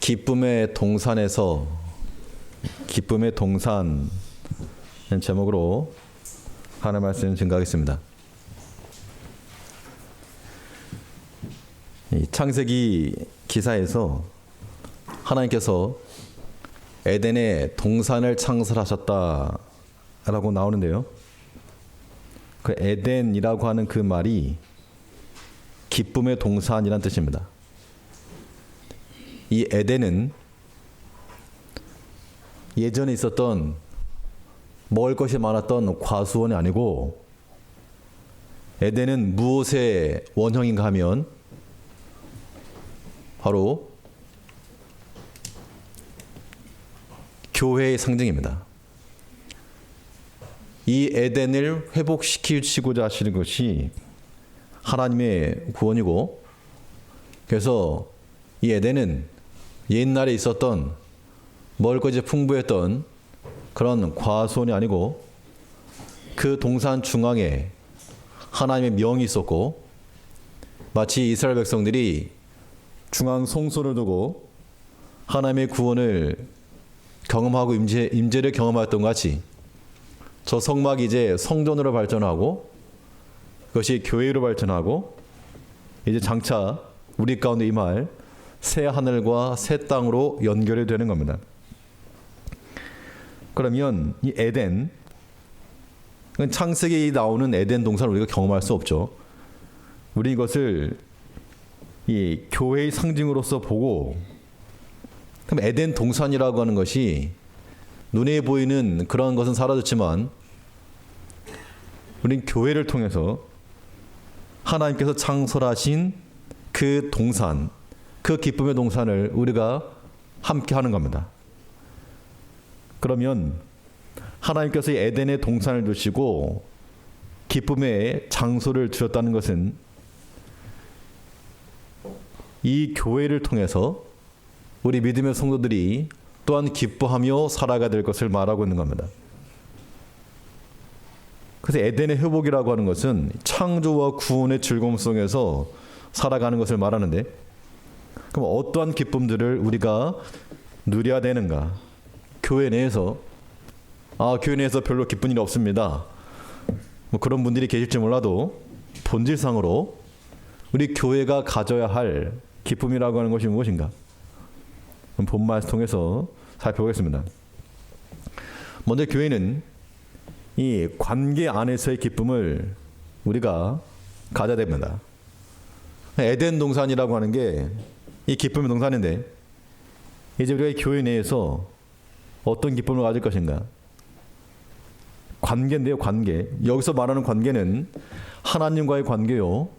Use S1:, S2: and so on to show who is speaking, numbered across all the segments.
S1: 기쁨의 동산에서 기쁨의 동산 제목으로 하나님의 말씀 증거하겠습니다. 이 창세기 기사에서 하나님께서 에덴의 동산을 창설하셨다라고 나오는데요. 그 에덴이라고 하는 그 말이 기쁨의 동산이란 뜻입니다. 이 에덴은 예전에 있었던 먹을 것이 많았던 과수원이 아니고, 에덴은 무엇의 원형인가 하면 바로 교회의 상징입니다. 이 에덴을 회복시키시고자 하시는 것이 하나님의 구원이고, 그래서 이 에덴은 옛날에 있었던 먹을 것이 풍부했던 그런 과수원이 아니고, 그 동산 중앙에 하나님의 명이 있었고, 마치 이스라엘 백성들이 중앙 성소를 두고 하나님의 구원을 경험하고 임재를 경험했던 것 같이, 저 성막이 이제 성전으로 발전하고 그것이 교회로 발전하고 이제 장차 우리 가운데 임할 새 하늘과 새 땅으로 연결이 되는 겁니다. 그러면 이 에덴, 창세기에 나오는 에덴 동산을 우리가 경험할 수 없죠. 우리 이것을 이 교회의 상징으로서 보고, 그럼 에덴 동산이라고 하는 것이 눈에 보이는 그런 것은 사라졌지만, 우린 교회를 통해서 하나님께서 창설하신 그 동산, 그 기쁨의 동산을 우리가 함께 하는 겁니다. 그러면 하나님께서 에덴의 동산을 두시고 기쁨의 장소를 주셨다는 것은 이 교회를 통해서 우리 믿음의 성도들이 또한 기뻐하며 살아가야 될 것을 말하고 있는 겁니다. 그래서 에덴의 회복이라고 하는 것은 창조와 구원의 즐거움 속에서 살아가는 것을 말하는데, 그럼 어떠한 기쁨들을 우리가 누려야 되는가? 교회 내에서 교회 내에서 별로 기쁜 일이 없습니다, 뭐 그런 분들이 계실지 몰라도, 본질상으로 우리 교회가 가져야 할 기쁨이라고 하는 것이 무엇인가? 본 말씀 통해서 살펴보겠습니다. 먼저 교회는 이 관계 안에서의 기쁨을 우리가 가져야 됩니다. 에덴 동산이라고 하는 게 이 기쁨의 동산인데, 이제 우리가 교회 내에서 어떤 기쁨을 가질 것인가? 관계인데요, 관계. 여기서 말하는 관계는 하나님과의 관계요,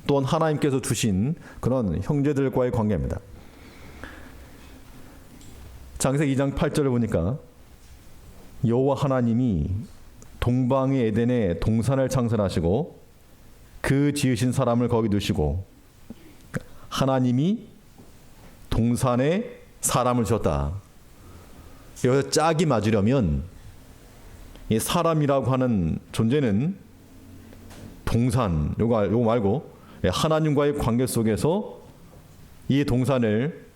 S1: 또한 하나님께서 주신 그런 형제들과의 관계입니다. 창세기 2장 8절을 보니까 여호와 하나님이 동방의 에덴에 동산을 창설하시고 그 지으신 사람을 거기 두시고 하나님이 동산에 사람을 주었다. 여기서 짝이 맞으려면 이 사람이라고 하는 존재는 동산, 요거 말고 하나님과의 관계 속에서 이 동산을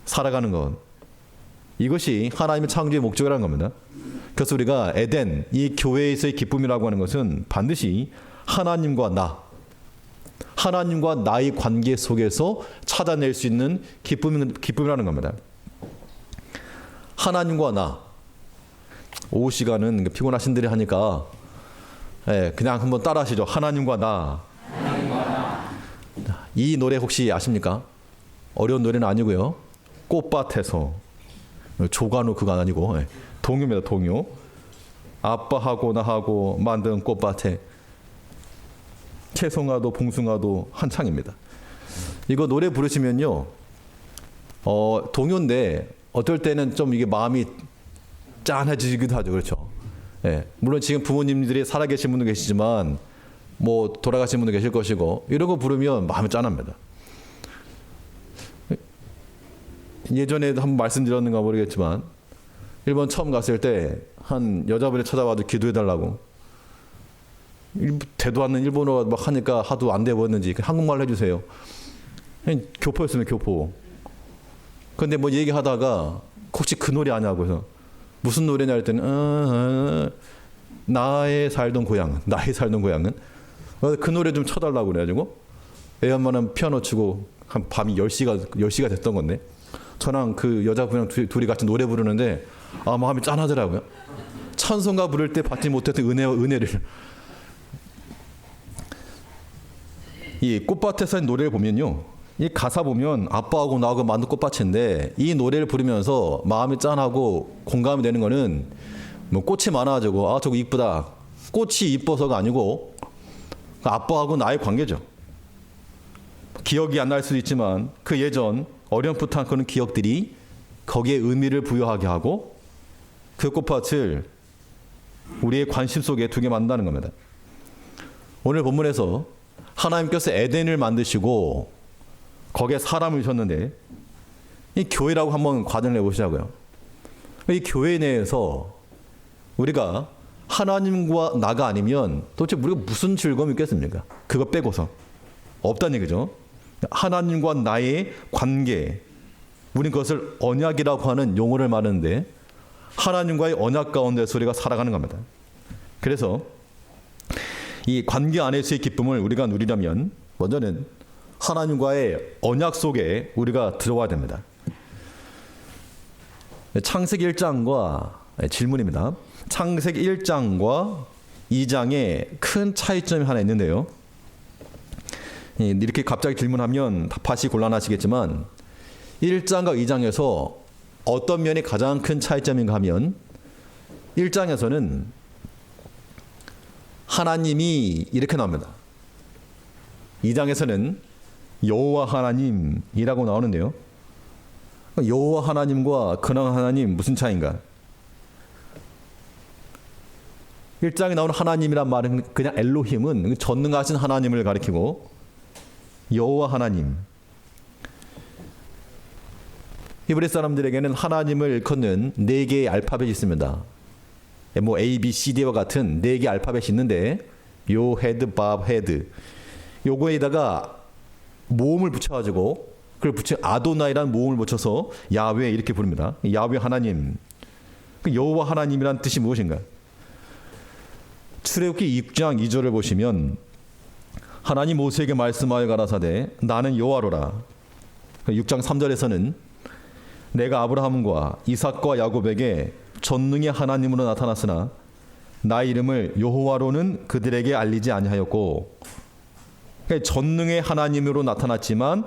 S1: 살아가는 것, 이것이 하나님의 창조의 목적이라는 겁니다. 그래서 우리가 에덴, 이 교회에서의 기쁨이라고 하는 것은 반드시 하나님과 나의 관계 속에서 찾아낼 수 있는 기쁨이라는 겁니다. 하나님과 나. 오후 시간은 피곤하신 분들이 하니까 그냥 한번 따라 하시죠. 하나님과 나. 이 노래 혹시 아십니까? 어려운 노래는 아니고요. 꽃밭에서. 조관우 그거 아니고 동요입니다. 동요. 아빠하고 나하고 만든 꽃밭에 채송아도 봉숭아도 한창입니다. 이거 노래 부르시면요, 동요인데 어떨 때는 좀 이게 마음이 짠해지기도 하죠. 그렇죠? 물론 지금 부모님들이 살아계신 분도 계시지만 뭐 돌아가신 분도 계실 것이고, 이런 거 부르면 마음이 짠합니다. 예전에도 한번 말씀드렸는가 모르겠지만, 일본 처음 갔을 때 한 여자분이 찾아와도 기도해달라고, 대도 않는 일본어가 막 하니까 하도 안 돼 보였는지 한국말로 해주세요. 교포였으면 교포. 근데 뭐 얘기하다가 혹시 그 노래 아냐고 해서 무슨 노래냐 했더니 나의 살던 고향은 그 노래 좀 쳐달라고 그래가지고 애 엄마는 피아노 치고 한 밤이 10시가 됐던 건데 저랑 그 여자분이랑 둘이 같이 노래 부르는데 마음이 짠하더라고요. 찬송가 부를 때 받지 못했던 은혜를. 이 꽃밭에서 노래를 보면요, 이 가사 보면 아빠하고 나하고 만든 꽃밭인데 이 노래를 부르면서 마음이 짠하고 공감이 되는 거는 뭐 꽃이 많아가지고 저거 이쁘다, 꽃이 이뻐서가 아니고 아빠하고 나의 관계죠. 기억이 안 날 수도 있지만 그 예전 어렴풋한 그런 기억들이 거기에 의미를 부여하게 하고 그 꽃밭을 우리의 관심 속에 두게 만든다는 겁니다. 오늘 본문에서 하나님께서 에덴을 만드시고 거기에 사람을 주셨는데 이 교회라고 한번 과정을 해보시자고요. 이 교회 내에서 우리가 하나님과 나가 아니면 도대체 우리가 무슨 즐거움이 있겠습니까? 그거 빼고서 없다는 얘기죠. 하나님과 나의 관계, 우리는 그것을 언약이라고 하는 용어를 말하는데 하나님과의 언약 가운데서 우리가 살아가는 겁니다. 그래서 이 관계 안에서의 기쁨을 우리가 누리려면 먼저는 하나님과의 언약 속에 우리가 들어와야 됩니다. 창세기 1장과 질문입니다. 창세기 1장과 2장에 큰 차이점이 하나 있는데요. 이렇게 갑자기 질문하면 답하시 곤란하시겠지만 1장과 2장에서 어떤 면이 가장 큰 차이점인가 하면 1장에서는 하나님이 이렇게 나옵니다. 2장에서는 여호와 하나님이라고 나오는데요. 여호와 하나님과 근황 하나님 무슨 차이인가? 1장에 나오는 하나님이란 말은 그냥 엘로힘은 전능하신 하나님을 가리키고 여호와 하나님, 히브리 사람들에게는 하나님을 일컫는 4개의 알파벳이 있습니다. 뭐 A, B, C, D와 같은 4개의 알파벳이 있는데 요 헤드, 밥, 헤드 요거에다가 모음을 붙여가지고 그걸 붙여 아도나이라는 모음을 붙여서 야훼 이렇게 부릅니다. 야훼 하나님. 그 여호와 하나님이란 뜻이 무엇인가? 출애굽기 6장 2절을 보시면 하나님 모세에게 말씀하여 가라사대 나는 여호와로라. 6장 3절에서는 내가 아브라함과 이삭과 야곱에게 전능의 하나님으로 나타났으나 나의 이름을 여호와로는 그들에게 알리지 아니하였고, 그러니까 전능의 하나님으로 나타났지만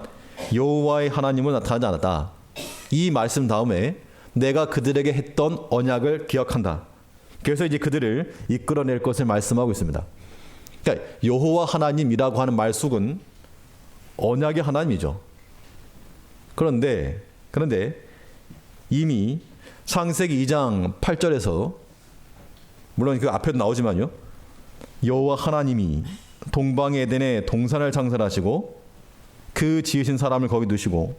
S1: 여호와의 하나님으로 나타나지 않았다. 이 말씀 다음에 내가 그들에게 했던 언약을 기억한다. 그래서 이제 그들을 이끌어낼 것을 말씀하고 있습니다. 그러니까 여호와 하나님이라고 하는 말속은 언약의 하나님이죠. 그런데 이미 창세기 2장 8절에서 물론 그 앞에도 나오지만요. 여호와 하나님이 동방 에덴에 동산을 창설하시고 그 지으신 사람을 거기 두시고,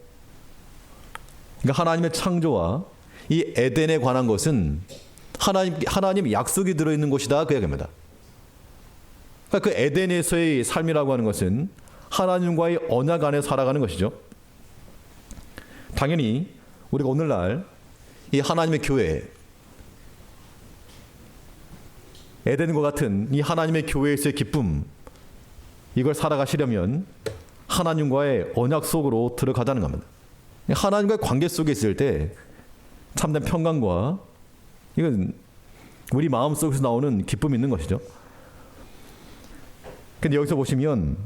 S1: 그러니까 하나님의 창조와 이 에덴에 관한 것은 하나님의 약속이 들어있는 곳이다 그 얘기입니다. 그러니까 그 에덴에서의 삶이라고 하는 것은 하나님과의 언약 안에 살아가는 것이죠. 당연히 우리가 오늘날 이 하나님의 교회, 에덴과 같은 이 하나님의 교회에서의 기쁨, 이걸 살아가시려면 하나님과의 언약 속으로 들어가자는 겁니다. 하나님과의 관계 속에 있을 때 참된 평강과 이건 우리 마음속에서 나오는 기쁨이 있는 것이죠. 근데 여기서 보시면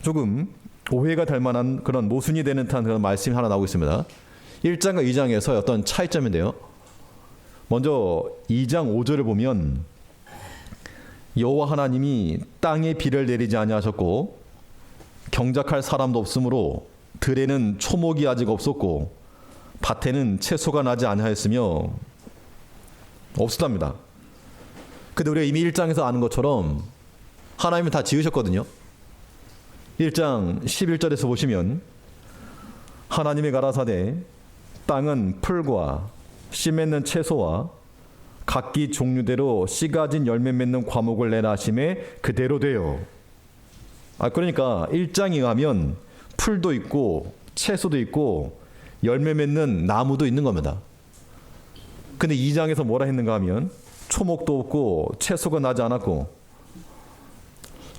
S1: 조금 오해가 될 만한 그런 모순이 되는 듯한 그런 말씀이 하나 나오고 있습니다. 1장과 2장에서 어떤 차이점인데요. 먼저 2장 5절을 보면 여호와 하나님이 땅에 비를 내리지 아니하셨고 경작할 사람도 없으므로 들에는 초목이 아직 없었고 밭에는 채소가 나지 아니하였으며 없었답니다. 근데 우리가 이미 1장에서 아는 것처럼 하나님이 다 지으셨거든요. 1장 11절에서 보시면 하나님이 가라사대 땅은 풀과 씨 맺는 채소와 각기 종류대로 씨 가진 열매 맺는 과목을 내라 하심에 그대로 돼요. 그러니까 1장에 의하면 풀도 있고 채소도 있고 열매 맺는 나무도 있는 겁니다. 근데 2장에서 뭐라 했는가 하면 초목도 없고 채소가 나지 않았고,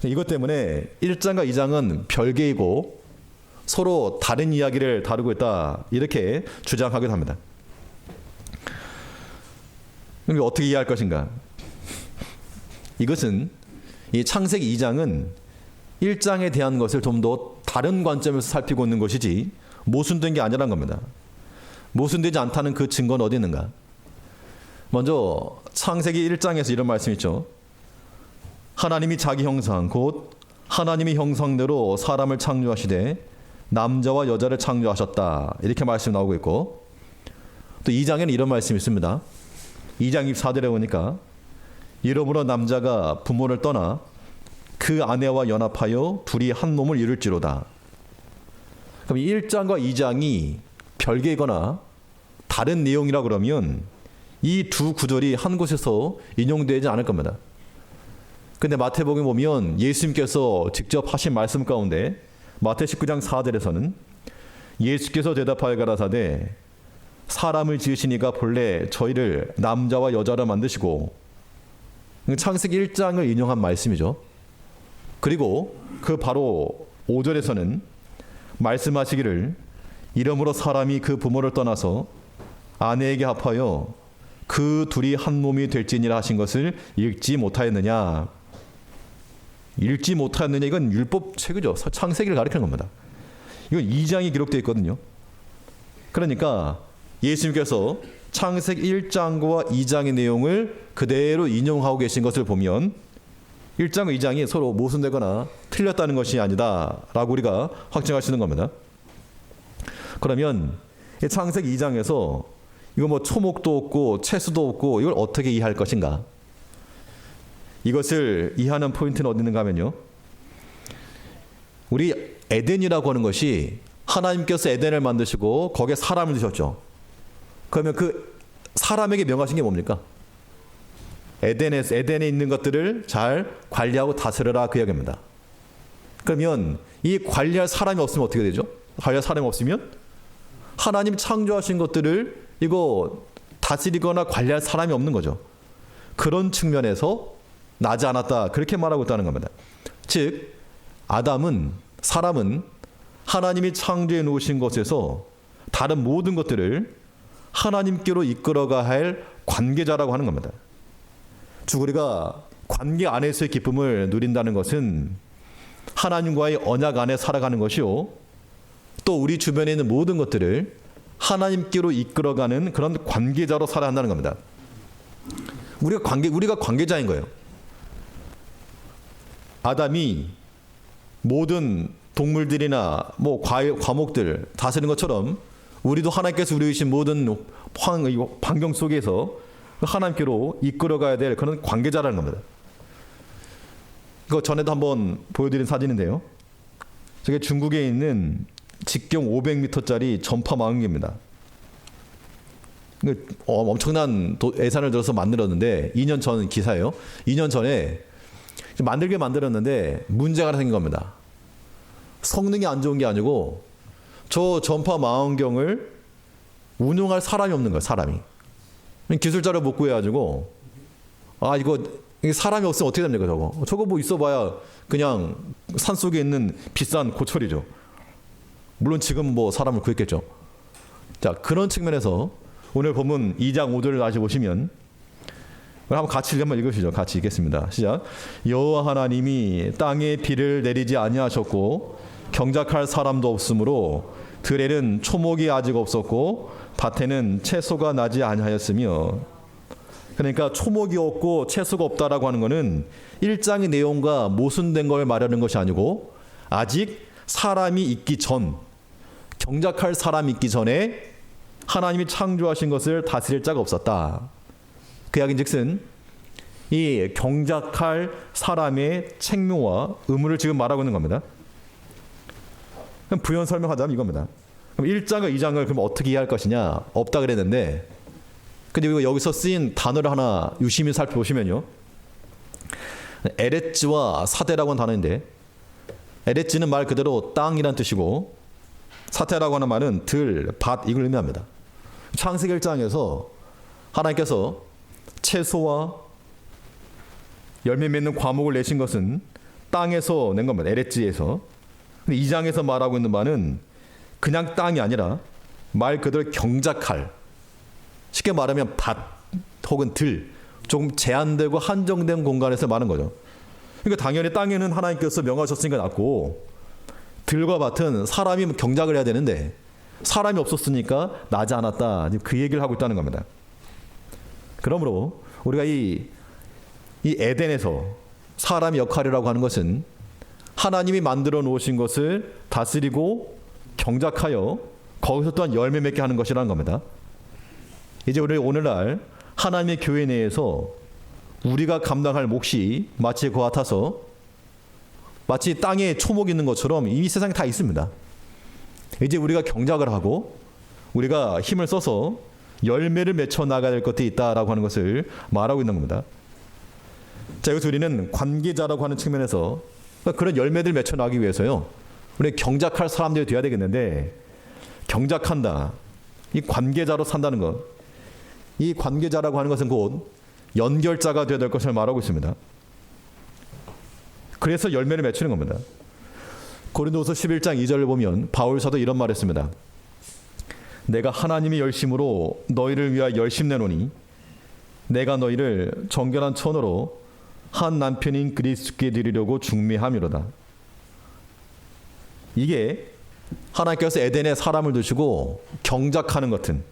S1: 이것 때문에 1장과 2장은 별개이고 서로 다른 이야기를 다루고 있다, 이렇게 주장하기도 합니다. 그럼 어떻게 이해할 것인가? 이것은 이 창세기 2장은 1장에 대한 것을 좀 더 다른 관점에서 살피고 있는 것이지 모순된 게 아니라는 겁니다. 모순되지 않다는 그 증거는 어디 있는가? 먼저 창세기 1장에서 이런 말씀이 있죠. 하나님이 자기 형상 곧 하나님의 형상대로 사람을 창조하시되 남자와 여자를 창조하셨다, 이렇게 말씀이 나오고 있고, 또 2장에는 이런 말씀이 있습니다. 2장 24절에 보니까 이러므로 남자가 부모를 떠나 그 아내와 연합하여 둘이 한 몸을 이룰지로다. 그럼 1장과 2장이 별개이거나 다른 내용이라 그러면 이 두 구절이 한 곳에서 인용되지 않을 겁니다. 근데 마태복음에 보면 예수님께서 직접 하신 말씀 가운데 마태 19장 4절에서는 예수께서 대답하여 가라사대 사람을 지으시니가 본래 저희를 남자와 여자로 만드시고, 창세기 1장을 인용한 말씀이죠. 그리고 그 바로 5절에서는 말씀하시기를 이러므로 사람이 그 부모를 떠나서 아내에게 합하여 그 둘이 한 몸이 될지니라 하신 것을 읽지 못하였느냐. 읽지 못하였느냐, 이건 율법 책이죠. 창세기를 가리키는 겁니다. 이건 2장이 기록되어 있거든요. 그러니까 예수님께서 창세기 1장과 2장의 내용을 그대로 인용하고 계신 것을 보면 1장과 2장이 서로 모순되거나 틀렸다는 것이 아니다 라고 우리가 확증할 수 있는 겁니다. 그러면 창세기 2장에서 이거 뭐 초목도 없고 채소도 없고 이걸 어떻게 이해할 것인가? 이것을 이해하는 포인트는 어디 있는가 하면요, 우리 에덴이라고 하는 것이 하나님께서 에덴을 만드시고 거기에 사람을 두셨죠. 그러면 그 사람에게 명하신 게 뭡니까? 에덴에 있는 것들을 잘 관리하고 다스려라, 그 이야기입니다. 그러면 이 관리할 사람이 없으면 어떻게 되죠? 관리할 사람이 없으면 하나님 창조하신 것들을 이거 다스리거나 관리할 사람이 없는 거죠. 그런 측면에서 나지 않았다, 그렇게 말하고 있다는 겁니다. 즉 사람은 하나님이 창조해 놓으신 것에서 다른 모든 것들을 하나님께로 이끌어가야 할 관계자라고 하는 겁니다. 즉 우리가 관계 안에서의 기쁨을 누린다는 것은 하나님과의 언약 안에 살아가는 것이요, 또 우리 주변에 있는 모든 것들을 하나님께로 이끌어가는 그런 관계자로 살아야 한다는 겁니다. 우리가 관계자인 거예요. 아담이 모든 동물들이나 뭐 과목들 다스리는 것처럼 우리도 하나님께서 우리 주신 모든 환경 속에서 하나님께로 이끌어가야 될 그런 관계자라는 겁니다. 이거 전에도 한번 보여드린 사진인데요. 저게 중국에 있는 직경 500m짜리 전파 망원경입니다. 엄청난 예산을 들어서 만들었는데 2년 전 기사예요. 2년 전에 만들었는데 문제가 하나 생긴 겁니다. 성능이 안 좋은 게 아니고 저 전파 망원경을 운용할 사람이 없는 거예요. 사람이. 기술자를 못 구해가지고 이거 사람이 없으면 어떻게 됩니까? 저거 뭐 있어봐야 그냥 산속에 있는 비싼 고철이죠. 물론 지금 뭐 사람을 구했겠죠. 자, 그런 측면에서 오늘 본문 2장 5절을 다시 보시면 한번 같이 한번 읽으시죠. 같이 읽겠습니다. 시작. 여호와 하나님이 땅에 비를 내리지 아니하셨고 경작할 사람도 없으므로 들에는 초목이 아직 없었고 밭에는 채소가 나지 아니하였으며. 그러니까 초목이 없고 채소가 없다라고 하는 것은 1장의 내용과 모순된 걸 말하는 것이 아니고 아직 사람이 있기 전, 경작할 사람이 있기 전에 하나님이 창조하신 것을 다스릴 자가 없었다. 그 이야기인즉슨 이 경작할 사람의 책무와 의무를 지금 말하고 있는 겁니다. 그럼 부연 설명하자면 이겁니다. 그럼 1장과 2장을 그럼 어떻게 이해할 것이냐? 없다 그랬는데, 근데 여기서 쓰인 단어를 하나 유심히 살펴보시면요, 에레츠와 사데라고 하는 단어인데, 에레츠는 말 그대로 땅이란 뜻이고 사태라고 하는 말은 들, 밭 이걸 의미합니다. 창세기 1장에서 하나님께서 채소와 열매 맺는 과목을 내신 것은 땅에서 낸 겁니다. 에레지에서. 근데 2장에서 말하고 있는 바는 그냥 땅이 아니라 말 그대로 경작할, 쉽게 말하면 밭 혹은 들, 조금 제한되고 한정된 공간에서 말하는 거죠. 그러니까 당연히 땅에는 하나님께서 명하셨으니까 났고, 들과 밭은 사람이 경작을 해야 되는데 사람이 없었으니까 나지 않았다. 그 얘기를 하고 있다는 겁니다. 그러므로 우리가 이 에덴에서 사람의 역할이라고 하는 것은 하나님이 만들어 놓으신 것을 다스리고 경작하여 거기서 또한 열매 맺게 하는 것이라는 겁니다. 이제 우리 오늘날 하나님의 교회 내에서 우리가 감당할 몫이 마치 그와 같아서 마치 땅에 초목이 있는 것처럼 이 세상에 다 있습니다. 이제 우리가 경작을 하고 우리가 힘을 써서 열매를 맺혀 나가야 될 것들이 있다라고 하는 것을 말하고 있는 겁니다. 자, 여기서 우리는 관계자라고 하는 측면에서 그런 열매들 맺혀 나가기 위해서요, 우리 경작할 사람들이 되어야 되겠는데, 경작한다, 이 관계자로 산다는 것, 이 관계자라고 하는 것은 곧 연결자가 되어야 될 것을 말하고 있습니다. 그래서 열매를 맺히는 겁니다. 고린도후서 11장 2절을 보면 바울 사도 이런 말했습니다. 내가 하나님의 열심으로 너희를 위하여 열심내노니 내가 너희를 정결한 천으로 한 남편인 그리스도께 드리려고 중매함이로다. 이게 하나님께서 에덴에 사람을 두시고 경작하는 것은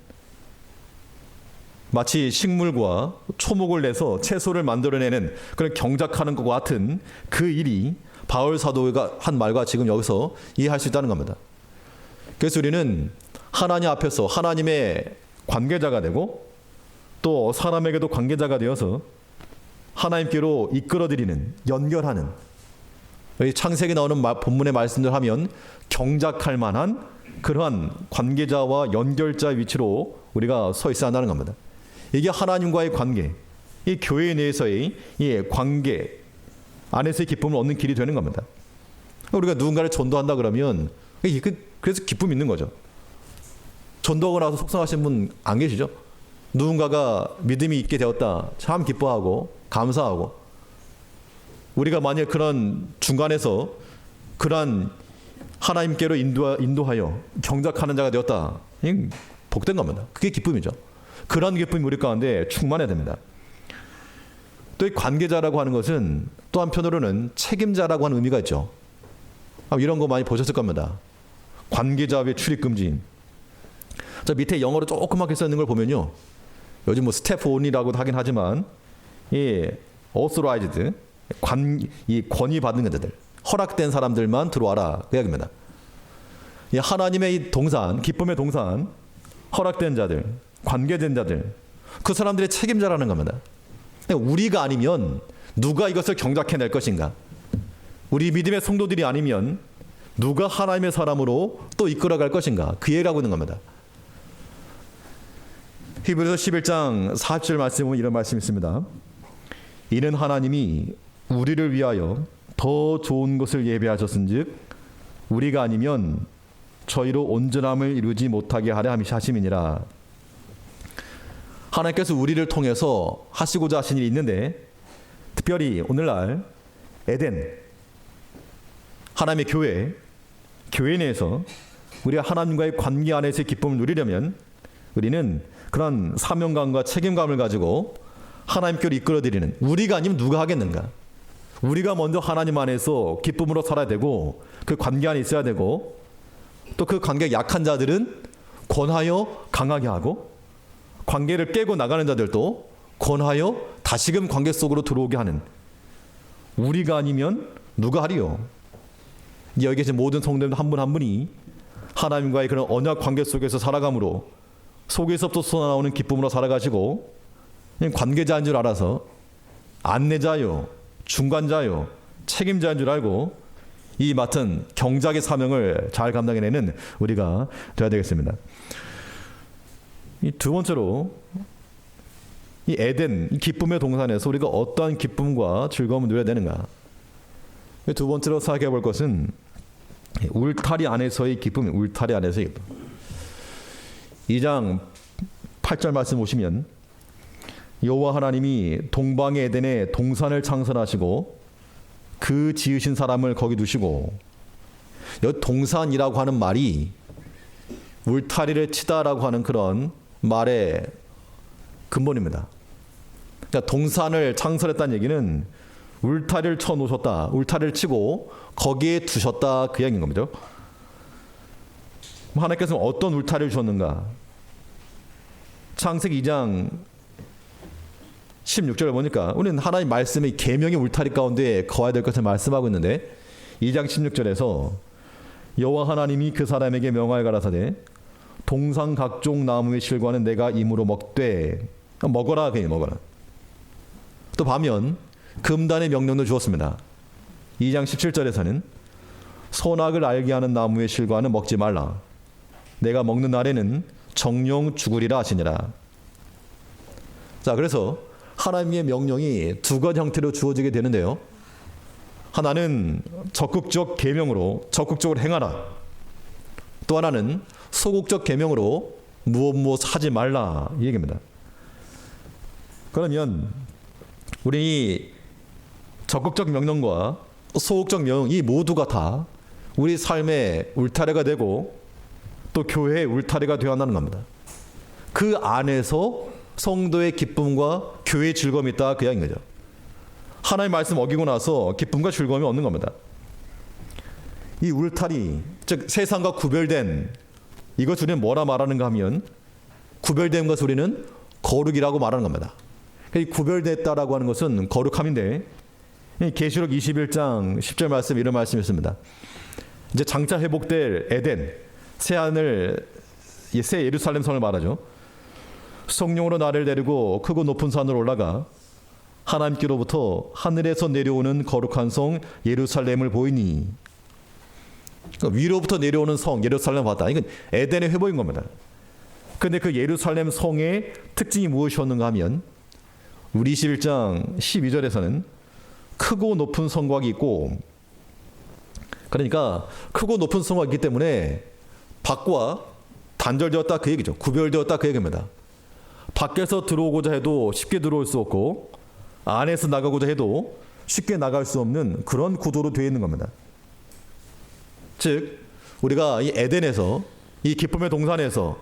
S1: 마치 식물과 초목을 내서 채소를 만들어내는 그런 경작하는 것과 같은 그 일이 바울 사도가 한 말과 지금 여기서 이해할 수 있다는 겁니다. 그래서 우리는 하나님 앞에서 하나님의 관계자가 되고 또 사람에게도 관계자가 되어서 하나님께로 이끌어드리는, 연결하는, 창세기 나오는 본문의 말씀들 하면 경작할 만한 그러한 관계자와 연결자 위치로 우리가 서 있어야 한다는 겁니다. 이게 하나님과의 관계, 이 교회 내에서의 이 관계 안에서의 기쁨을 얻는 길이 되는 겁니다. 우리가 누군가를 전도한다 그러면 그래서 기쁨이 있는 거죠. 전도하고 나서 속상하신 분 안 계시죠? 누군가가 믿음이 있게 되었다, 참 기뻐하고 감사하고, 우리가 만약 그런 중간에서 그러한 하나님께로 인도하여 경작하는 자가 되었다, 복된 겁니다. 그게 기쁨이죠. 그런 기쁨이 우리 가운데 충만해야 됩니다. 또 이 관계자라고 하는 것은 또 한편으로는 책임자라고 하는 의미가 있죠. 이런 거 많이 보셨을 겁니다. 관계자의 출입금지. 저 밑에 영어로 조그맣게 써 있는 걸 보면요, 요즘 뭐 스텝 온이라고도 하긴 하지만 이 authorized, 이 권위 받는 자들, 허락된 사람들만 들어와라, 그 이야기입니다. 이 하나님의 이 동산, 기쁨의 동산, 허락된 자들, 관계된 자들, 그 사람들의 책임자라는 겁니다. 우리가 아니면 누가 이것을 경작해낼 것인가? 우리 믿음의 성도들이 아니면 누가 하나님의 사람으로 또 이끌어갈 것인가? 그 얘기를 하고 있는 겁니다. 히브리서 11장 40절 말씀에 보면 이런 말씀이 있습니다. 이는 하나님이 우리를 위하여 더 좋은 것을 예비하셨은즉 우리가 아니면 저희로 온전함을 이루지 못하게 하려 하심이니라. 하나님께서 우리를 통해서 하시고자 하신 일이 있는데, 특별히 오늘날 에덴, 하나님의 교회 내에서 우리가 하나님과의 관계 안에서의 기쁨을 누리려면 우리는 그런 사명감과 책임감을 가지고 하나님께로 이끌어드리는, 우리가 아니면 누가 하겠는가? 우리가 먼저 하나님 안에서 기쁨으로 살아야 되고 그 관계 안에 있어야 되고, 또 그 관계 약한 자들은 권하여 강하게 하고, 관계를 깨고 나가는 자들도 권하여 다시금 관계 속으로 들어오게 하는, 우리가 아니면 누가 하리요? 여기 계신 모든 성도들 한 분 한 분이 하나님과의 그런 언약 관계 속에서 살아감으로 속에서부터 솟아나오는 기쁨으로 살아가시고, 관계자인 줄 알아서 안내자요, 중간자요, 책임자인 줄 알고 이 맡은 경작의 사명을 잘 감당해내는 우리가 되어야 되겠습니다. 이 두 번째로, 이 에덴, 이 기쁨의 동산에서 우리가 어떠한 기쁨과 즐거움을 누려야 되는가? 두 번째로 생각해 볼 것은 울타리 안에서의 기쁨이 울타리 안에서의 기쁨. 2장 8절 말씀 보시면 여호와 하나님이 동방의 에덴에 동산을 창설하시고 그 지으신 사람을 거기 두시고, 여기 동산이라고 하는 말이 울타리를 치다라고 하는 그런 말의 근본입니다. 그러니까 동산을 창설했다는 얘기는 울타리를 쳐 놓으셨다, 울타리를 치고 거기에 두셨다, 그 이야기인 겁니다. 하나님께서는 어떤 울타리를 주셨는가? 창세기 2장 16절을 보니까 우리는 하나님 말씀의 계명의 울타리 가운데 거해야 될 것을 말씀하고 있는데, 2장 16절에서 여호와 하나님이 그 사람에게 명하여 가라사대 동산 각종 나무의 실과는 내가 임으로 먹되, 먹어라, 그냥 먹어라. 또 반면 금단의 명령도 주었습니다. 2장 17절에서는 선악을 알게 하는 나무의 실과는 먹지 말라. 내가 먹는 날에는 정령 죽으리라 하시니라. 자, 그래서 하나님의 명령이 두 가지 형태로 주어지게 되는데요. 하나는 적극적 계명으로 적극적으로 행하라. 또 하나는 소극적 계명으로 무엇 하지 말라, 이 얘기입니다. 그러면 우리 적극적 명령과 소극적 명령, 이 모두가 다 우리 삶의 울타리가 되고 또 교회의 울타리가 되어야 한다는 겁니다. 그 안에서 성도의 기쁨과 교회의 즐거움이 있다, 그 이야기인 거죠. 하나님의 말씀 어기고 나서 기쁨과 즐거움이 얻는 겁니다. 이 울타리, 즉 세상과 구별된 이것 우리는 뭐라 말하는가 하면, 구별된 것 우리는 거룩이라고 말하는 겁니다. 이 구별됐다라고 하는 것은 거룩함인데, 계시록 21장 10절 말씀, 이런 말씀이 있습니다. 이제 장차 회복될 에덴, 새 하늘, 새 예루살렘 성을 말하죠. 성령으로 나를 데리고 크고 높은 산으로 올라가 하나님께로부터 하늘에서 내려오는 거룩한 성 예루살렘을 보이니. 그러니까 위로부터 내려오는 성 예루살렘을 봤다. 이건 에덴의 회복인 겁니다. 그런데 그 예루살렘 성의 특징이 무엇이었는가 하면, 우리 21장 12절에서는 크고 높은 성곽이 있고, 그러니까 크고 높은 성곽이 있기 때문에 밖과 단절되었다, 그 얘기죠. 구별되었다, 그 얘기입니다. 밖에서 들어오고자 해도 쉽게 들어올 수 없고, 안에서 나가고자 해도 쉽게 나갈 수 없는 그런 구도로 되어 있는 겁니다. 즉 우리가 이 에덴에서, 이 기쁨의 동산에서,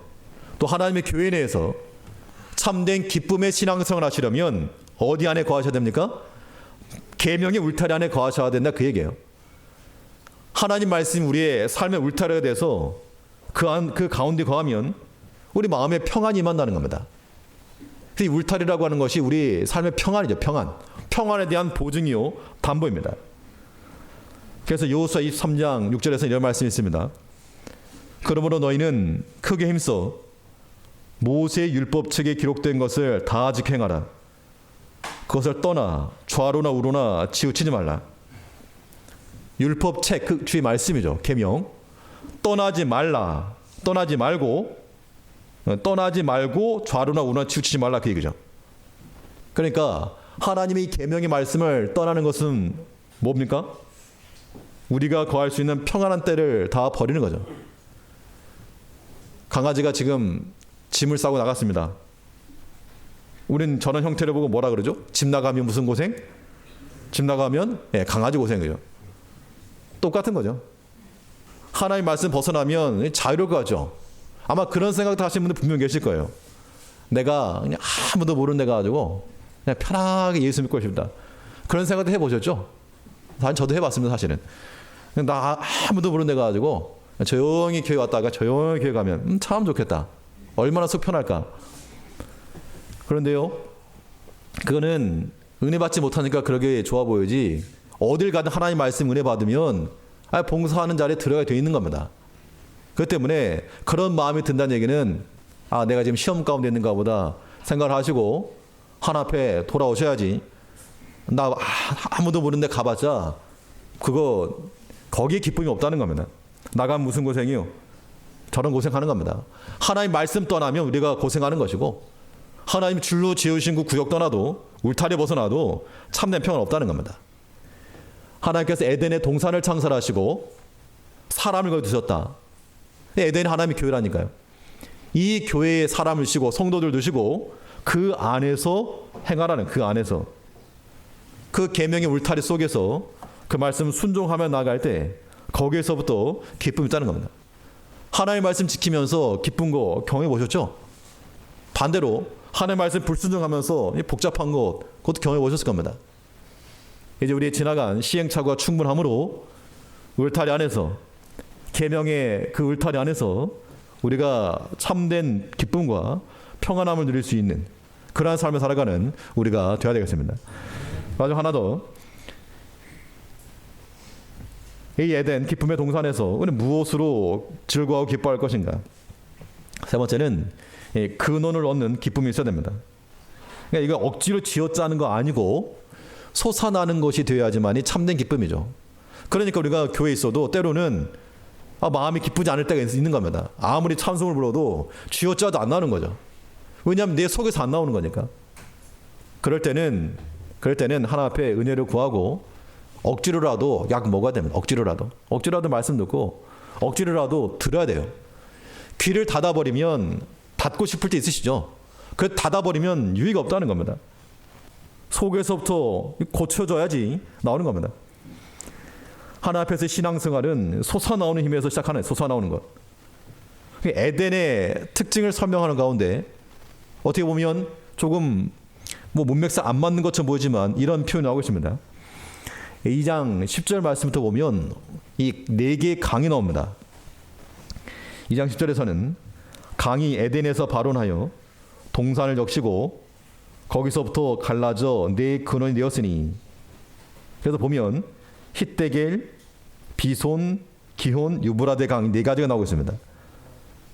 S1: 또 하나님의 교회 내에서 참된 기쁨의 신앙생활을 하시려면 어디 안에 거하셔야 됩니까? 계명의 울타리 안에 거하셔야 된다, 그 얘기예요. 하나님 말씀이 우리의 삶의 울타리가 돼서 그 가운데 거하면 우리 마음에 평안이 임한다는 겁니다. 이 울타리라고 하는 것이 우리 삶의 평안이죠. 평안에 대한 보증이요, 담보입니다. 그래서 여호수아 23장 6절에서 이런 말씀이 있습니다. 그러므로 너희는 크게 힘써 모세의 율법책에 기록된 것을 다 직행하라. 그것을 떠나 좌로나 우로나 치우치지 말라. 율법책, 그 주의 말씀이죠. 계명. 떠나지 말고 좌로나 우로나 치우치지 말라, 그 얘기죠. 그러니까 하나님의 계명의 말씀을 떠나는 것은 뭡니까? 우리가 거할 수 있는 평안한 때를 다 버리는 거죠. 강아지가 지금 짐을 싸고 나갔습니다. 우린 저런 형태를 보고 뭐라 그러죠? 집 나가면 무슨 고생? 집 나가면 강아지 고생이죠. 똑같은 거죠. 하나님 말씀 벗어나면 자유로울 것 같죠. 아마 그런 생각 다 하시는 분들 분명 계실 거예요. 내가 그냥 아무도 모르는 데 가가지고 그냥 편하게 예수 믿고 싶다. 그런 생각도 해보셨죠? 저도 해봤습니다, 사실은. 나 아무도 모르는 데 가가지고 조용히 교회 왔다가 조용히 교회 가면 참 좋겠다. 얼마나 속 편할까. 그런데요, 그거는 은혜 받지 못하니까 그러게 좋아 보이지, 어딜 가든 하나님 말씀 은혜 받으면 봉사하는 자리에 들어가야 돼 있는 겁니다. 그렇기 때문에 그런 마음이 든다는 얘기는 내가 지금 시험 가운데 있는가 보다 생각을 하시고 하나님 앞에 돌아오셔야지. 나 아무도 모르는 데 가봤자 거기에 기쁨이 없다는 겁니다. 나가면 무슨 고생이요? 저런 고생하는 겁니다. 하나님 말씀 떠나면 우리가 고생하는 것이고, 하나님 줄로 지으신 그 구역 떠나도, 울타리 벗어나도 참된 평안 없다는 겁니다. 하나님께서 에덴의 동산을 창설하시고 사람을 거두셨다. 에덴이 하나님의 교회라니까요. 이 교회에 사람을 두시고 성도들 두시고 그 안에서 행하라는, 그 안에서 그 계명의 울타리 속에서 그 말씀 순종하며 나아갈 때 거기에서부터 기쁨이 있다는 겁니다. 하나님의 말씀 지키면서 기쁜 거 경험해 보셨죠? 반대로 하나님의 말씀 불순종하면서 복잡한 것, 그것도 경험해 보셨을 겁니다. 이제 우리의 지나간 시행착오가 충분함으로 울타리 안에서, 계명의 그 울타리 안에서 우리가 참된 기쁨과 평안함을 누릴 수 있는 그러한 삶을 살아가는 우리가 되어야 되겠습니다. 마지막 하나 더. 이 에덴 기쁨의 동산에서 우리는 무엇으로 즐거워하고 기뻐할 것인가? 세 번째는 근원을 얻는 기쁨이 있어야 됩니다. 그러니까 이거 억지로 쥐어짜는 거 아니고 솟아나는 것이 되어야지만이 참된 기쁨이죠. 그러니까 우리가 교회에 있어도 때로는 마음이 기쁘지 않을 때가 있는 겁니다. 아무리 찬송을 불러도 쥐어짜도 안 나오는 거죠. 왜냐하면 내 속에서 안 나오는 거니까. 그럴 때는 하나님 앞에 은혜를 구하고 억지로라도 약 먹어야 됩니다. 억지로라도 말씀 듣고 억지로라도 들어야 돼요. 귀를 닫아버리면 닫고 싶을 때 있으시죠? 그 닫아버리면 유의가 없다는 겁니다. 속에서부터 고쳐져야지 나오는 겁니다. 하나님 앞에서 신앙생활은 솟아나오는 힘에서 시작하는, 솟아나오는 것. 에덴의 특징을 설명하는 가운데 어떻게 보면 조금 문맥상 안 맞는 것처럼 보이지만 이런 표현이 나오고 있습니다. 2장 10절 말씀부터 보면 이 4개의 강이 나옵니다. 2장 10절에서는 강이 에덴에서 발원하여 동산을 적시고 거기서부터 갈라져 4 근원이 되었으니, 그래서 보면 hit데겔, 비손, 기혼, 유브라데 강 4가지가 나오고 있습니다.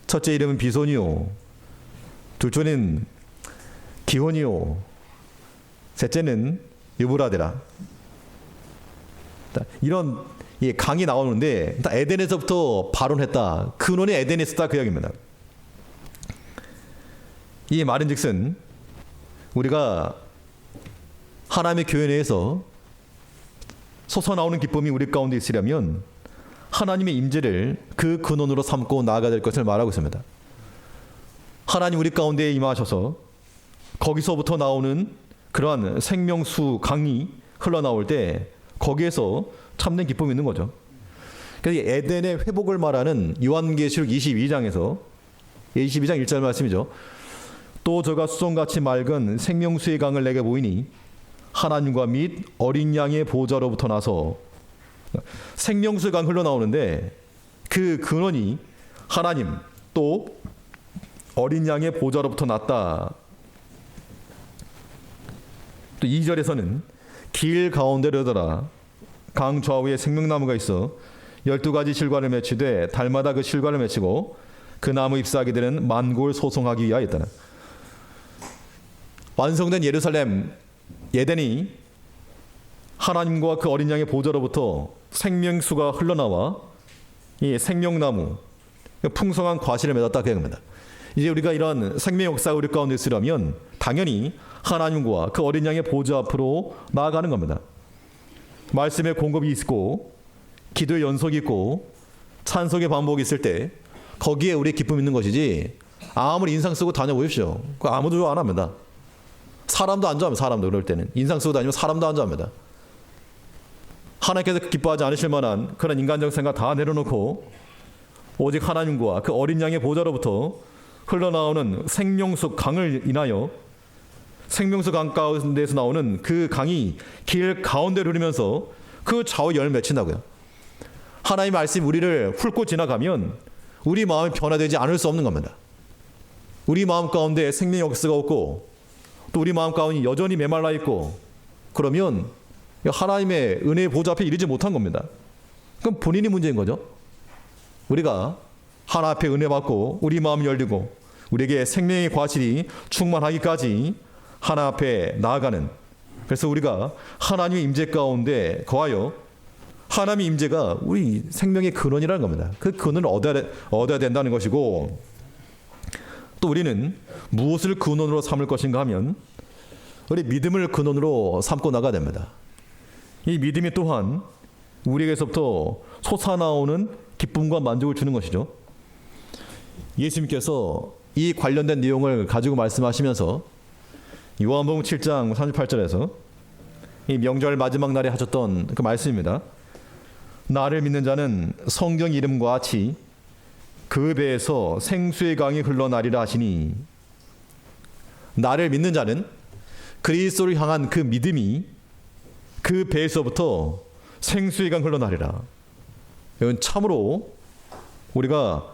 S1: 첫째 이름은 비손이요, 둘째는 기혼이요, 셋째는 유브라데라. 이런 강이 나오는데 에덴에서부터 발원했다, 근원이 에덴에 있었다, 그 이야기입니다. 이 말인즉슨 우리가 하나님의 교회 내에서 솟아나오는 기쁨이 우리 가운데 있으려면 하나님의 임재를 그 근원으로 삼고 나아가야 될 것을 말하고 있습니다. 하나님 우리 가운데에 임하셔서 거기서부터 나오는 그러한 생명수 강이 흘러나올 때 거기에서 참된 기쁨이 있는 거죠. 그래서 에덴의 회복을 말하는 요한계시록 22장에서 22장 1절 말씀이죠. 또 저가 수송같이 맑은 생명수의 강을 내게 보이니 하나님과 및 어린 양의 보좌로부터 나서, 생명수의 강 흘러나오는데 그 근원이 하나님 또 어린 양의 보좌로부터 났다. 또 2절에서는 길 가운데로 오더라. 강 좌우에 생명나무가 있어 12가지 실과를 맺히되 달마다 그 실과를 맺히고 그 나무 잎사귀들은 만골 소송하기 위하였다. 완성된 예루살렘 에덴이 하나님과 그 어린 양의 보좌로부터 생명수가 흘러나와 이 생명나무, 풍성한 과실을 맺었다, 그 얘기입니다. 이제 우리가 이런 생명 역사가 우리 가운데 있으려면 당연히 하나님과 그 어린 양의 보좌 앞으로 나아가는 겁니다. 말씀의 공급이 있고 기도의 연속이 있고 찬송의 반복이 있을 때 거기에 우리의 기쁨이 있는 것이지, 아무리 인상 쓰고 다녀보십시오. 그거 아무도 좋아 안 합니다. 사람도 안 좋아합니다. 사람도 그럴 때는 인상 쓰고 다니면 사람도 안 좋아합니다. 하나님께서 기뻐하지 않으실 만한 그런 인간적 생각 다 내려놓고 오직 하나님과 그 어린 양의 보좌로부터 흘러나오는 생명수 강을 인하여, 생명수 강 가운데에서 나오는 그 강이 길 가운데를 흐르면서 그 좌우 열을 맺힌다고요. 하나님의 말씀이 우리를 훑고 지나가면 우리 마음이 변화되지 않을 수 없는 겁니다. 우리 마음 가운데 생명 역사가 없고 또 우리 마음 가운데 여전히 메말라 있고, 그러면 하나님의 은혜의 보좌 앞에 이르지 못한 겁니다. 그럼 본인이 문제인 거죠. 우리가 하나님 앞에 은혜 받고 우리 마음이 열리고 우리에게 생명의 과실이 충만하기까지 하나님 앞에 나아가는, 그래서 우리가 하나님의 임재 가운데 거하여 하나님의 임재가 우리 생명의 근원이라는 겁니다. 그 근원을 얻어야 된다는 것이고, 또 우리는 무엇을 근원으로 삼을 것인가 하면 우리 믿음을 근원으로 삼고 나가야 됩니다. 이 믿음이 또한 우리에게서부터 솟아나오는 기쁨과 만족을 주는 것이죠. 예수님께서 이 관련된 내용을 가지고 말씀하시면서 요한복음 7장 38절에서 이 명절 마지막 날에 하셨던 그 말씀입니다. 나를 믿는 자는 성경 이름과 같이 그 배에서 생수의 강이 흘러나리라 하시니, 나를 믿는 자는 그리스도를 향한 그 믿음이 그 배에서부터 생수의 강 흘러나리라. 이건 참으로 우리가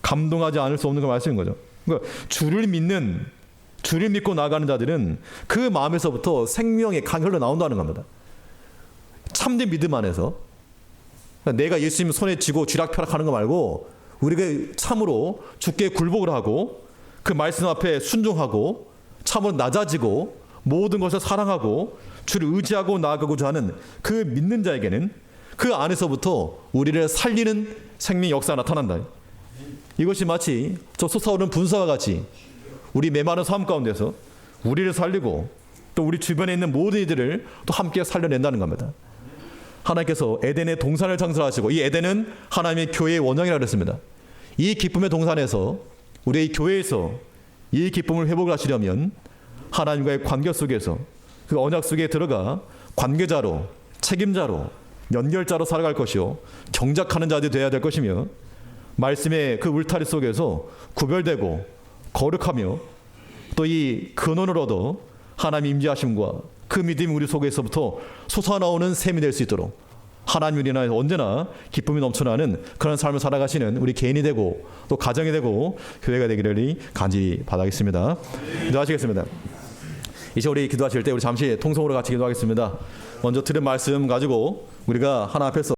S1: 감동하지 않을 수 없는 그 말씀인 거죠. 그러니까 주를 믿고 나아가는 자들은 그 마음에서부터 생명의 강이 흘러나온다는 겁니다. 참된 믿음 안에서. 그러니까 내가 예수님 손에 쥐고 쥐락펴락하는 거 말고 우리가 참으로 주께 굴복을 하고 그 말씀 앞에 순종하고 참으로 낮아지고 모든 것을 사랑하고 주를 의지하고 나아가고자 하는 그 믿는 자에게는 그 안에서부터 우리를 살리는 생명 역사가 나타난다. 이것이 마치 저 솟아오르는 분사와 같이 우리 메마른 삶 가운데서 우리를 살리고 또 우리 주변에 있는 모든 이들을 또 함께 살려낸다는 겁니다. 하나님께서 에덴의 동산을 창설하시고 이 에덴은 하나님의 교회의 원형이라고 그랬습니다. 이 기쁨의 동산에서 우리의 교회에서 이 기쁨을 회복을 하시려면 하나님과의 관계 속에서 그 언약 속에 들어가 관계자로, 책임자로, 연결자로 살아갈 것이요, 경작하는 자들이 되어야 될 것이며, 말씀의 그 울타리 속에서 구별되고 거룩하며 또 이 근원을 얻어 하나님 임재하심과 그 믿음이 우리 속에서부터 솟아나오는 셈이 될 수 있도록 하나님을 인하여 언제나 기쁨이 넘쳐나는 그런 삶을 살아가시는 우리 개인이 되고 또 가정이 되고 교회가 되기를 간절히 바라겠습니다. 기도하시겠습니다. 이제 우리 기도하실 때 우리 잠시 통성으로 같이 기도하겠습니다. 먼저 들은 말씀 가지고 우리가 하나 앞에서